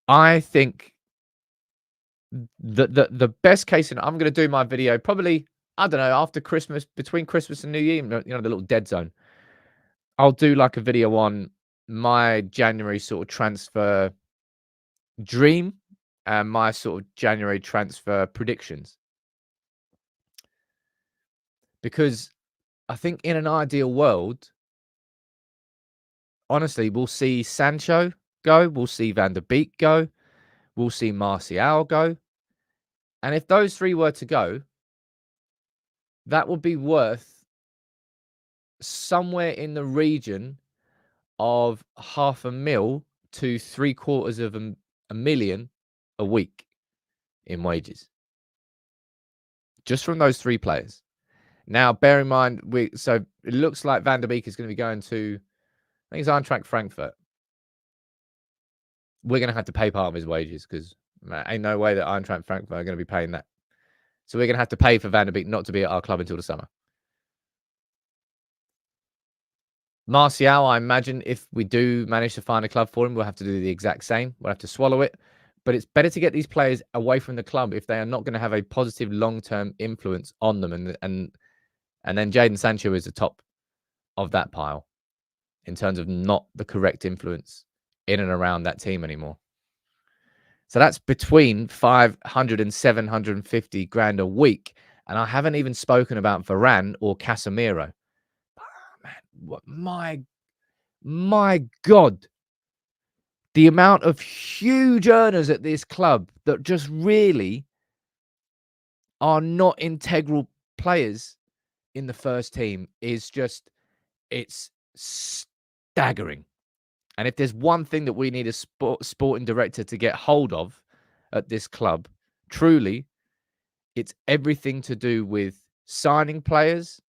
I think the best case, and I'm going to do my video probably, I don't know, after Christmas, between Christmas and New Year, the little dead zone. I'll do like a video on my January sort of transfer dream and my sort of January transfer predictions. Because I think in an ideal world, honestly, we'll see Sancho go, we'll see Van der Beek go, we'll see Martial go. And if those three were to go, that would be worth somewhere in the region of $500,000 to $750,000 a week in wages. Just from those three players. Now, bear in mind, so it looks like Van der Beek is going to be going to, I think it's Eintracht Frankfurt. We're going to have to pay part of his wages because ain't no way that Eintracht Frankfurt are going to be paying that. So we're going to have to pay for Van der Beek not to be at our club until the summer. Martial, I imagine if we do manage to find a club for him, we'll have to do the exact same. We'll have to swallow it. But it's better to get these players away from the club if they are not going to have a positive long-term influence on them. And then Jadon Sancho is the top of that pile in terms of not the correct influence in and around that team anymore. So that's between 500 and 750 grand a week. And I haven't even spoken about Varane or Casemiro. Oh, man, my God. The amount of huge earners at this club that just really are not integral players in the first team is just, it's staggering. And if there's one thing that we need a sporting director to get hold of at this club, truly, it's everything to do with signing players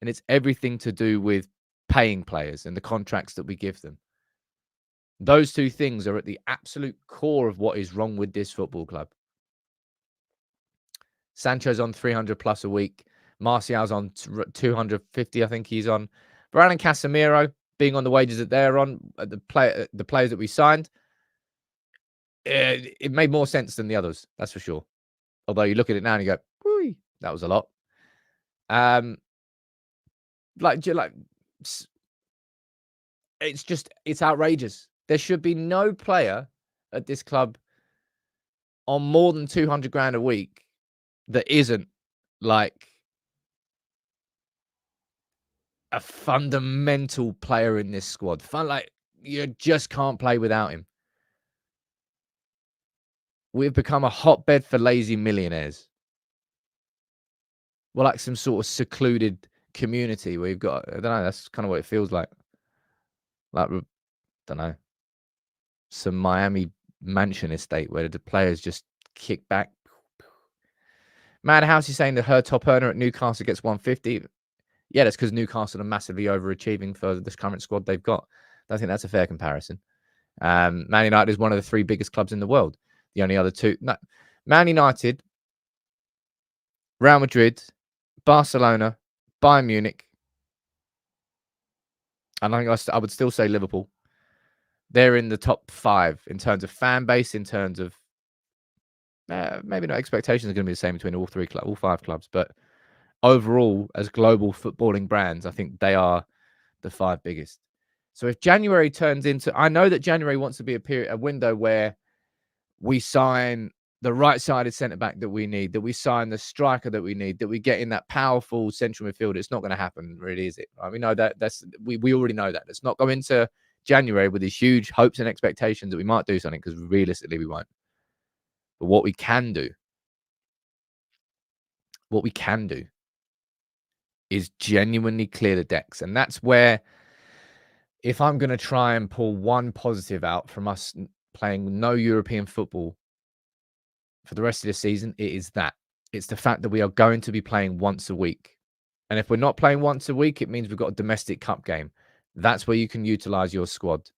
and it's everything to do with paying players and the contracts that we give them. Those two things are at the absolute core of what is wrong with this football club. Sancho's on 300 plus a week. Martial's on 250, I think he's on. Varane and Casemiro, being on the wages that they're on, the players that we signed, it made more sense than the others, that's for sure. Although you look at it now and you go, "Whee, that was a lot." It's outrageous. There should be no player at this club on more than 200 grand a week that isn't like a fundamental player in this squad. Like, you just can't play without him. We've become a hotbed for lazy millionaires. We're like some sort of secluded community where you've got, I don't know, that's kind of what it feels like. Like, I don't know, some Miami mansion estate where the players just kick back. Madhouse is saying that her top earner at Newcastle gets 150. Yeah, that's because Newcastle are massively overachieving for this current squad they've got. I don't think that's a fair comparison. Man United is one of the 3 biggest clubs in the world. The only other 2, no, Man United, Real Madrid, Barcelona, Bayern Munich, and I think I would still say Liverpool. They're in the top 5 in terms of fan base, in terms of maybe not expectations are going to be the same between all 5 clubs, but overall, as global footballing brands, I think they are the 5 biggest. So if January turns into, I know that January wants to be a window where we sign the right-sided centre-back that we need, that we sign the striker that we need, that we get in that powerful central midfielder. It's not going to happen, really, is it? We know that. We already know that. Let's not go into January with these huge hopes and expectations that we might do something, because realistically we won't. But what we can do is genuinely clear the decks. And that's where, if I'm going to try and pull one positive out from us playing no European football for the rest of the season, it is that. It's the fact that we are going to be playing once a week. And if we're not playing once a week, it means we've got a domestic cup game. That's where you can utilize your squad.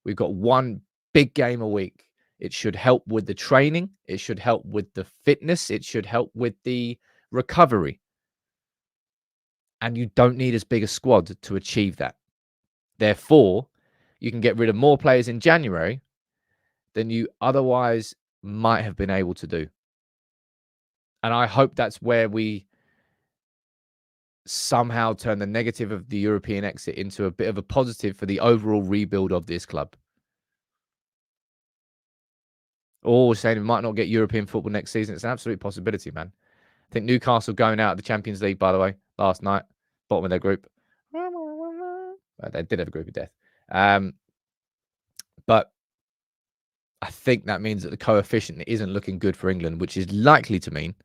We've got one big game a week. It should help with the training. It should help with the fitness. It should help with the recovery. And you don't need as big a squad to achieve that. Therefore, you can get rid of more players in January than you otherwise might have been able to do. And I hope that's where we somehow turn the negative of the European exit into a bit of a positive for the overall rebuild of this club. Or saying we might not get European football next season. It's an absolute possibility, man. I think Newcastle going out of the Champions League, by the way, last night, bottom of their group. They did have a group of death. But I think that means that the coefficient isn't looking good for England, which is likely to mean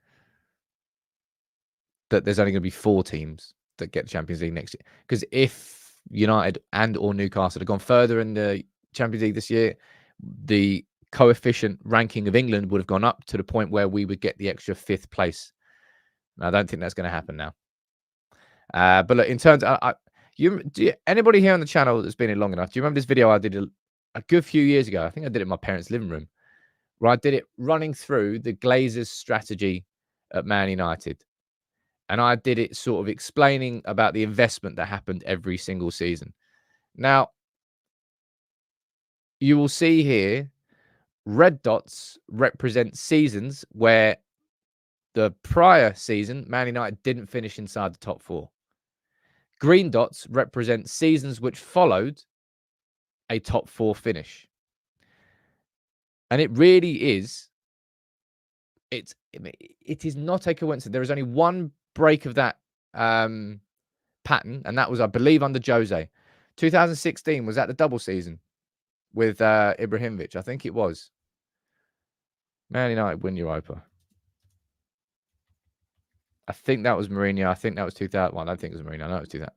that there's only going to be 4 teams that get the Champions League next year. Because if United and or Newcastle had gone further in the Champions League this year, the coefficient ranking of England would have gone up to the point where we would get the extra 5th place. And I don't think that's going to happen now. But look, in terms of, anybody here on the channel that's been in long enough, do you remember this video I did a good few years ago? I think I did it in my parents' living room, where I did it running through the Glazers' strategy at Man United. And I did it sort of explaining about the investment that happened every single season. Now, you will see here, red dots represent seasons where the prior season, Man United didn't finish inside the top 4. Green dots represent seasons which followed a top 4 finish. And it really is, it is not a coincidence. There is only one break of that pattern, and that was, I believe, under Jose. 2016 was that the double season with Ibrahimovic. I think it was. Man United win Europa. I think that was Mourinho. I think that was 2000. Well, I don't think it was Mourinho. I know it was 2000.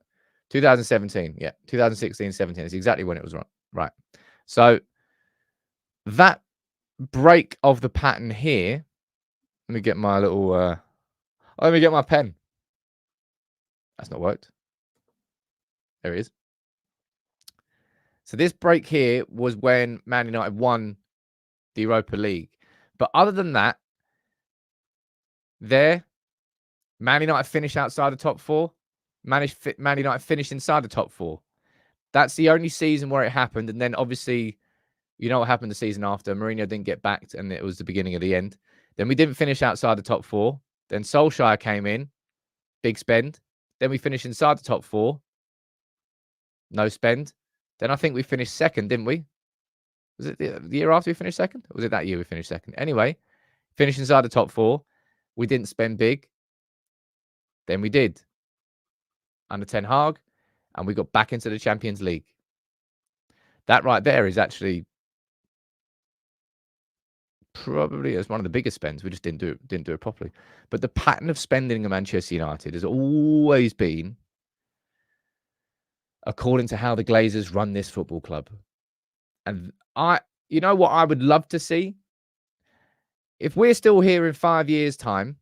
2017. Yeah, 2016, 17. It's exactly when it was right. So that break of the pattern here. Let me get my little. Let me get my pen. That's not worked. There it is. So this break here was when Man United won the Europa League. But other than that, Man United finished outside the top 4. Man United finished inside the top 4. That's the only season where it happened. And then obviously, you know what happened the season after. Mourinho didn't get backed, and it was the beginning of the end. Then we didn't finish outside the top 4. Then Solskjaer came in. Big spend. Then we finished inside the top 4. No spend. Then I think we finished second, didn't we? Was it the year after we finished second? Or was it that year we finished second? Anyway, finished inside the top 4. We didn't spend big. Then we did. Under Ten Hag. And we got back into the Champions League. That right there is actually probably as one of the biggest spends. We just didn't do it properly. But the pattern of spending at Manchester United has always been according to how the Glazers run this football club. And you know what I would love to see? If we're still here in 5 years' time,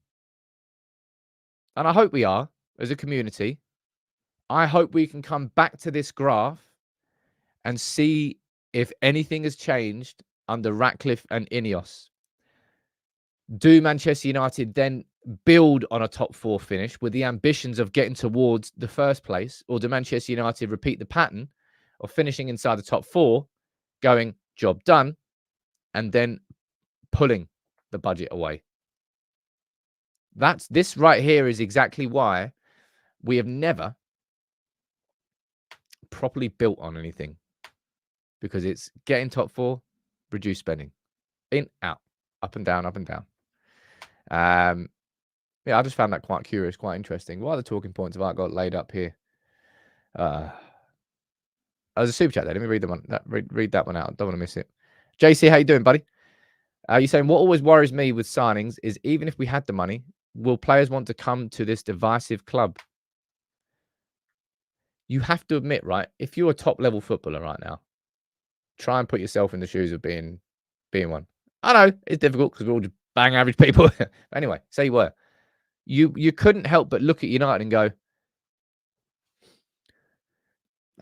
and I hope we are as a community, I hope we can come back to this graph and see if anything has changed under Ratcliffe and INEOS. Do Manchester United then build on a top 4 finish with the ambitions of getting towards the first place? Or do Manchester United repeat the pattern of finishing inside the top 4, going, job done, and then pulling the budget away? This right here is exactly why we have never properly built on anything, because it's getting top 4, reduce spending, in, out, up and down, up and down. Yeah, I just found that quite curious, quite interesting. What other talking points have I got laid up here? There's a super chat there. Let me read read that one out. I don't want to miss it. JC, how you doing, buddy? You're saying what always worries me with signings is even if we had the money, will players want to come to this divisive club? You have to admit, right? If you're a top level footballer right now, try and put yourself in the shoes of being one. I know it's difficult because we're all just bang average people. Anyway, say you were. You couldn't help but look at United and go,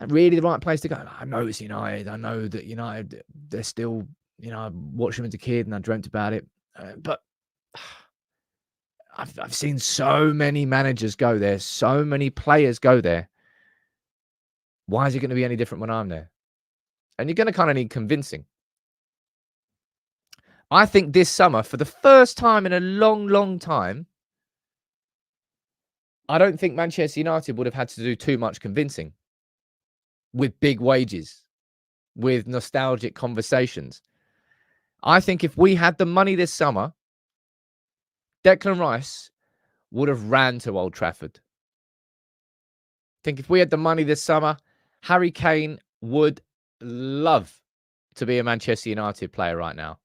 really the right place to go? I know it's United. I know that United, they're still, I watched them as a kid and I dreamt about it. But I've seen so many managers go there, so many players go there. Why is it going to be any different when I'm there? And you're going to kind of need convincing. I think this summer, for the first time in a long, long time, I don't think Manchester United would have had to do too much convincing with big wages, with nostalgic conversations. I think if we had the money this summer, Declan Rice would have ran to Old Trafford. I think if we had the money this summer, Harry Kane would love to be a Manchester United player right now.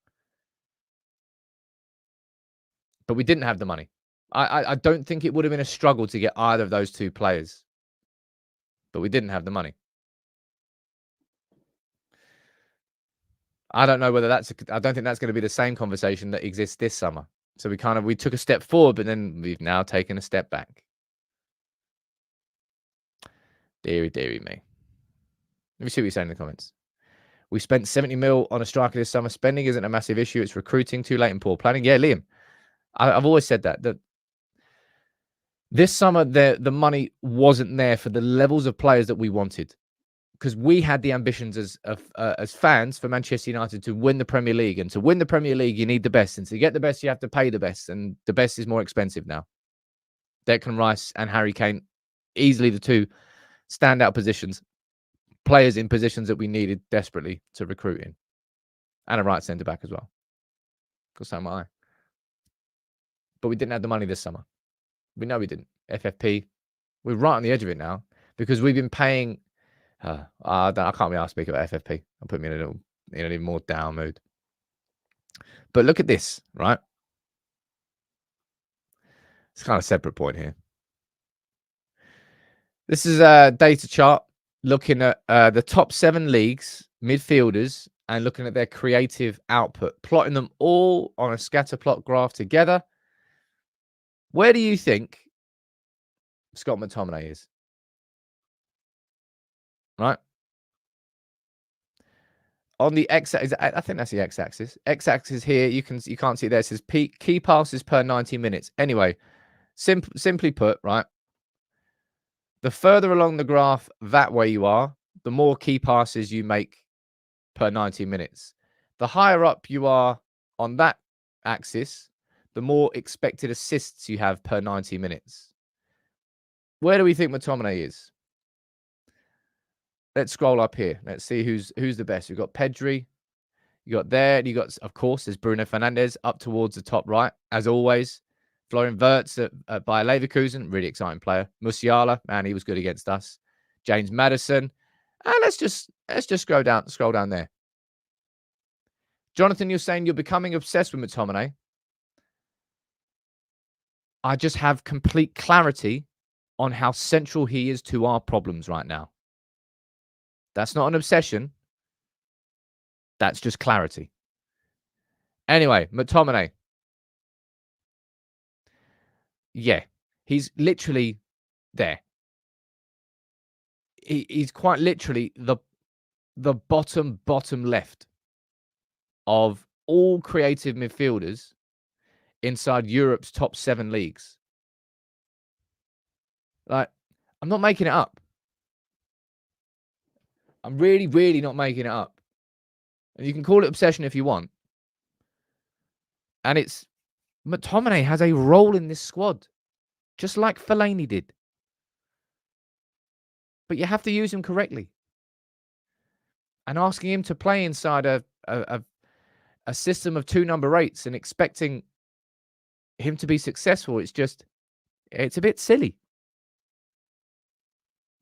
But we didn't have the money. I don't think it would have been a struggle to get either of those two players. But we didn't have the money. I don't know whether I don't think that's going to be the same conversation that exists this summer. So we took a step forward, but then we've now taken a step back. Deary me. Let me see what you're saying in the comments. We spent 70 mil on a striker this summer. Spending isn't a massive issue. It's recruiting, too late and poor planning. Yeah, Liam. I've always said that this summer the money wasn't there for the levels of players that we wanted, because we had the ambitions as fans for Manchester United to win the Premier League, and to win the Premier League you need the best, and to get the best you have to pay the best, and the best is more expensive now. Declan Rice and Harry Kane, easily the two standout players in positions that we needed desperately to recruit in, and a right centre back as well, because so am I. But we didn't have the money this summer. We know we didn't. FFP, we're right on the edge of it now because we've been paying. I can't be asked to speak about FFP. I'll put me in an even more down mood. But look at this, right? It's kind of a separate point here. This is a data chart looking at the top 7 leagues, midfielders, and looking at their creative output, plotting them all on a scatter plot graph together. Where do you think Scott McTominay is? Right? On the x-axis, I think that's the x-axis. X-axis here, you can't see it there. It says key passes per 90 minutes. Anyway, simply put, right? The further along the graph that way you are, the more key passes you make per 90 minutes. The higher up you are on that axis, the more expected assists you have per 90 minutes. Where do we think McTominay is? Let's scroll up here. Let's see who's the best. We've got Pedri. You got there. You got, of course, there's Bruno Fernandes up towards the top right, as always. Florian Wirtz at Bayer Leverkusen, really exciting player. Musiala, man, he was good against us. James Maddison. And let's just scroll down there. Jonathan, you're saying you're becoming obsessed with McTominay. I just have complete clarity on how central he is to our problems right now. That's not an obsession. That's just clarity. Anyway, McTominay. Yeah, he's literally there. He's quite literally the bottom left of all creative midfielders inside Europe's top 7 leagues. Like, I'm not making it up. I'm really, really not making it up. And you can call it obsession if you want. And it's McTominay has a role in this squad, just like Fellaini did. But you have to use him correctly. And asking him to play inside a system of 2 number 8s and expecting him to be successful, it's a bit silly.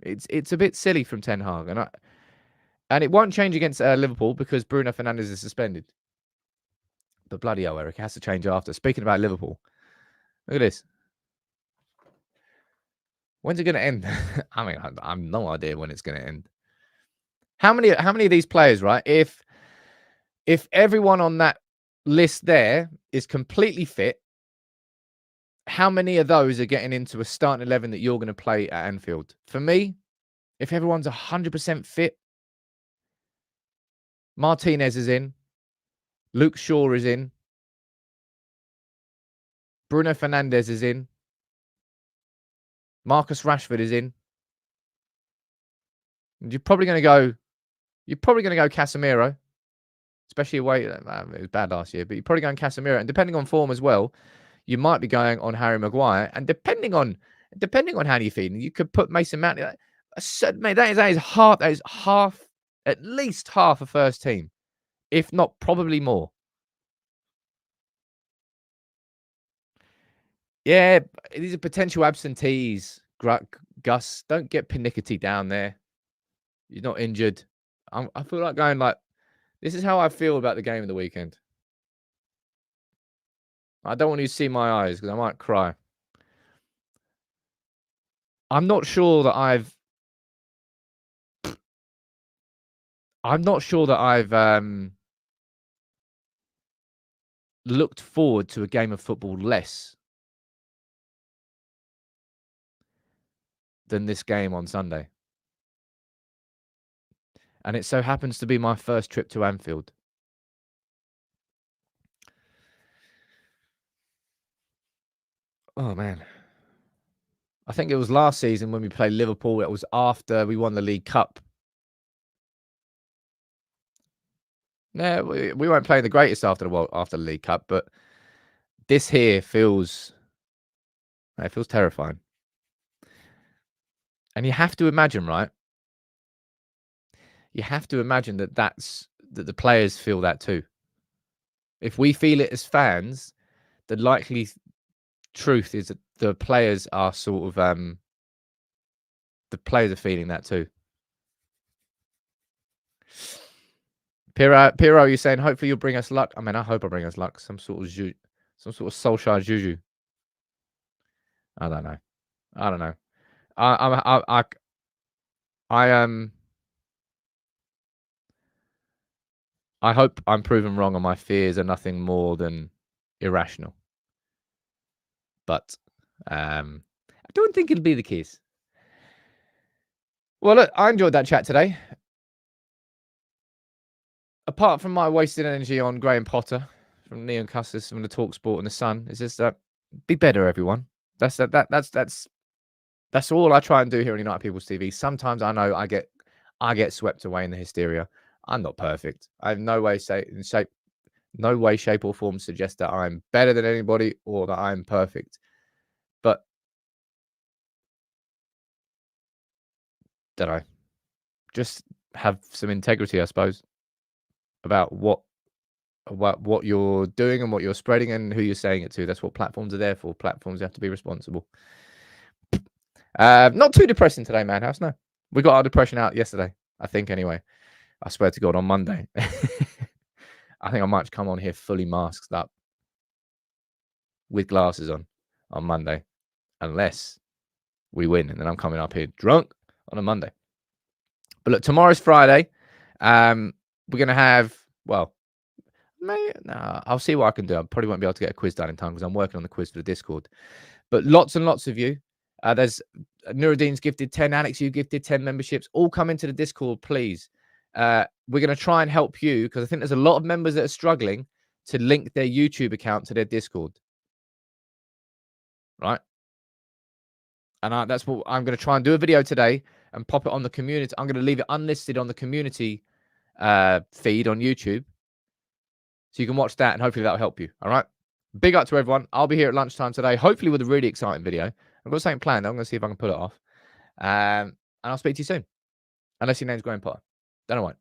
It's a bit silly from Ten Hag, and it won't change against Liverpool because Bruno Fernandes is suspended. But bloody hell, Erik, it has to change after. Speaking about Liverpool, look at this. When's it going to end? I mean, I have no idea when it's going to end. How many of these players, right? If everyone on that list there is completely fit, how many of those are getting into a starting 11 that you're going to play at Anfield? For me, if everyone's 100% fit, Martinez is in, Luke Shaw is in, Bruno Fernandes is in, Marcus Rashford is in. And you're probably going to go Casemiro, especially away. It was bad last year, but you're probably going Casemiro, and depending on form as well, you might be going on Harry Maguire, and depending on how you're feeling, you could put Mason Mount. Mate, that is half, at least half a first team, if not probably more. Yeah, these are potential absentees. Gus, don't get panicky down there. You're not injured. I feel like going like, this is how I feel about the game of the weekend. I don't want you to see my eyes because I might cry. I'm not sure that I've looked forward to a game of football less than this game on Sunday. And it so happens to be my first trip to Anfield. Oh, man. I think it was last season when we played Liverpool. It was after we won the League Cup. Yeah, we weren't playing the greatest after the League Cup, but this here feels terrifying. And you have to imagine, right? You have to imagine that the players feel that too. If we feel it as fans, the likely truth is that the players are sort of the players are feeling that too. Piro, you're saying hopefully you'll bring us luck. I mean, I hope I bring us luck. Some sort of Solskjaer juju. I don't know. I hope I'm proven wrong and my fears are nothing more than irrational. But I don't think it'll be the case. Well, look, I enjoyed that chat today. Apart from my wasted energy on Graham Potter from Neon Custis from the TalkSport and the Sun, it's just be better, everyone. That's all I try and do here on United People's TV. Sometimes I know I get swept away in the hysteria. I'm not perfect. I have no way, shape, or form suggest that I'm better than anybody or that I'm perfect. But don't know. Just have some integrity, I suppose, about what you're doing and what you're spreading and who you're saying it to. That's what platforms are there for. Platforms have to be responsible. Not too depressing today, Madhouse. No, we got our depression out yesterday, I think. Anyway, I swear to God, on Monday, I think I might come on here fully masked up with glasses on Monday, unless we win, and then I'm coming up here drunk on a Monday. But look, tomorrow's Friday. We're gonna have I'll see what I can do. I probably won't be able to get a quiz done in time because I'm working on the quiz for the Discord. But lots and lots of you. There's Nuruddin's gifted 10. Alex, you gifted 10 memberships. All come into the Discord, please. we're going to try and help you because I think there's a lot of members that are struggling to link their YouTube account to their Discord. Right? And that's what I'm going to try and do a video today and pop it on the community. I'm going to leave it unlisted on the community feed on YouTube. So you can watch that and hopefully that'll help you. All right. Big up to everyone. I'll be here at lunchtime today, hopefully with a really exciting video. I've got something planned. I'm going to see if I can pull it off. And I'll speak to you soon. Unless your name's Graham Potter. Then I won't.